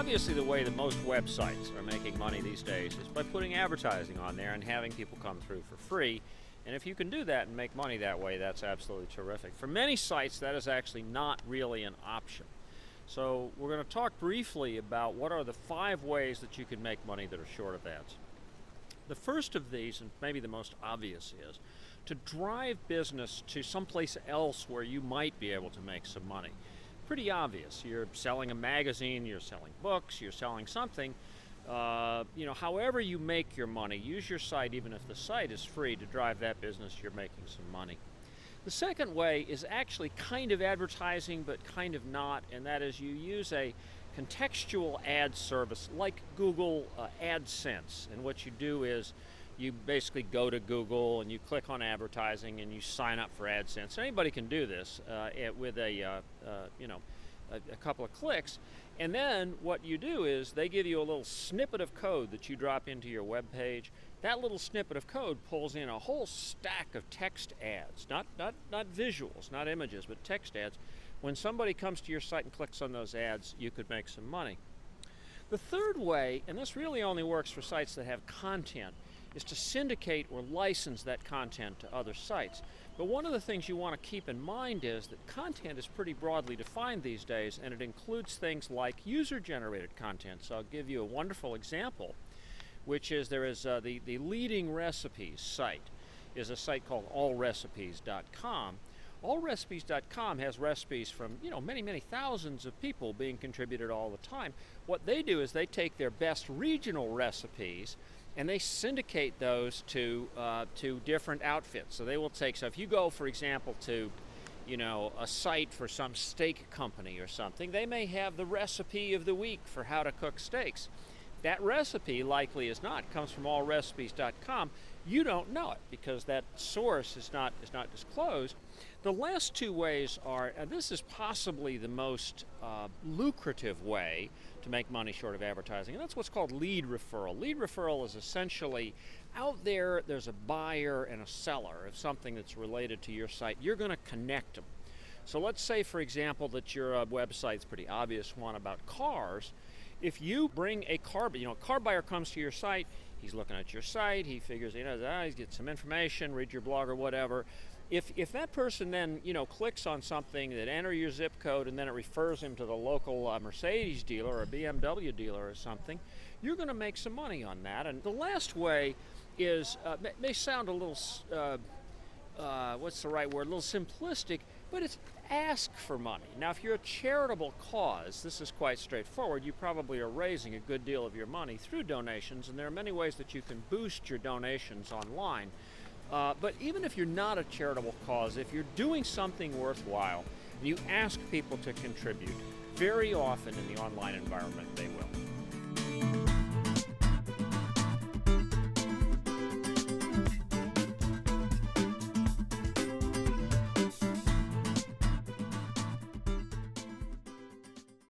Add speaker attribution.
Speaker 1: Obviously, the way that most websites are making money these days is by putting advertising on there and having people come through for free. And if you can do that and make money that way, that's absolutely terrific. For many sites, that is actually not really an option. So we're going to talk briefly about what are the 5 ways that you can make money that are short of ads. The first of these, and maybe the most obvious, is to drive business to someplace else where you might be able to make some money. Pretty obvious. You're selling a magazine, you're selling books, you're selling something. However you make your money, use your site, even if the site is free, to drive that business. You're making some money. The second way is actually kind of advertising, but kind of not, and that is you use a contextual ad service like Google AdSense. And what you do is you basically go to Google and you click on advertising and you sign up for AdSense. Anybody can do this with a couple of clicks. And then what you do is they give you a little snippet of code that you drop into your web page. That little snippet of code pulls in a whole stack of text ads, not visuals, not images, but text ads. When somebody comes to your site and clicks on those ads, you could make some money. The third way, and this really only works for sites that have content, is to syndicate or license that content to other sites. But one of the things you want to keep in mind is that content is pretty broadly defined these days, and it includes things like user-generated content. So I'll give you a wonderful example, which is there is the leading recipes site is a site called allrecipes.com. Allrecipes.com has recipes from many thousands of people being contributed all the time. What they do is they take their best regional recipes and they syndicate those to different outfits. So they will take, so if you go, for example, to a site for some steak company or something, they may have the recipe of the week for how to cook steaks. That recipe, likely as not, comes from allrecipes.com. You don't know it because that source is not disclosed. The last 2 ways are, this is possibly the most lucrative way to make money short of advertising, and that's what's called lead referral. Lead referral is essentially out there's a buyer and a seller of something that's related to your site. You're going to connect them. So let's say, for example, that your website's a pretty obvious one about cars. If you bring a car buyer comes to your site, he's looking at your site, he figures, he gets some information, read your blog or whatever. If that person then, clicks on something that enter your zip code and then it refers him to the local Mercedes dealer or BMW dealer or something, you're going to make some money on that. And the last way is, may sound a little, what's the right word, a little simplistic, but it's ask for money. Now, if you're a charitable cause, this is quite straightforward. You probably are raising a good deal of your money through donations, and there are many ways that you can boost your donations online. But even if you're not a charitable cause, if you're doing something worthwhile, you ask people to contribute, very often in the online environment they will.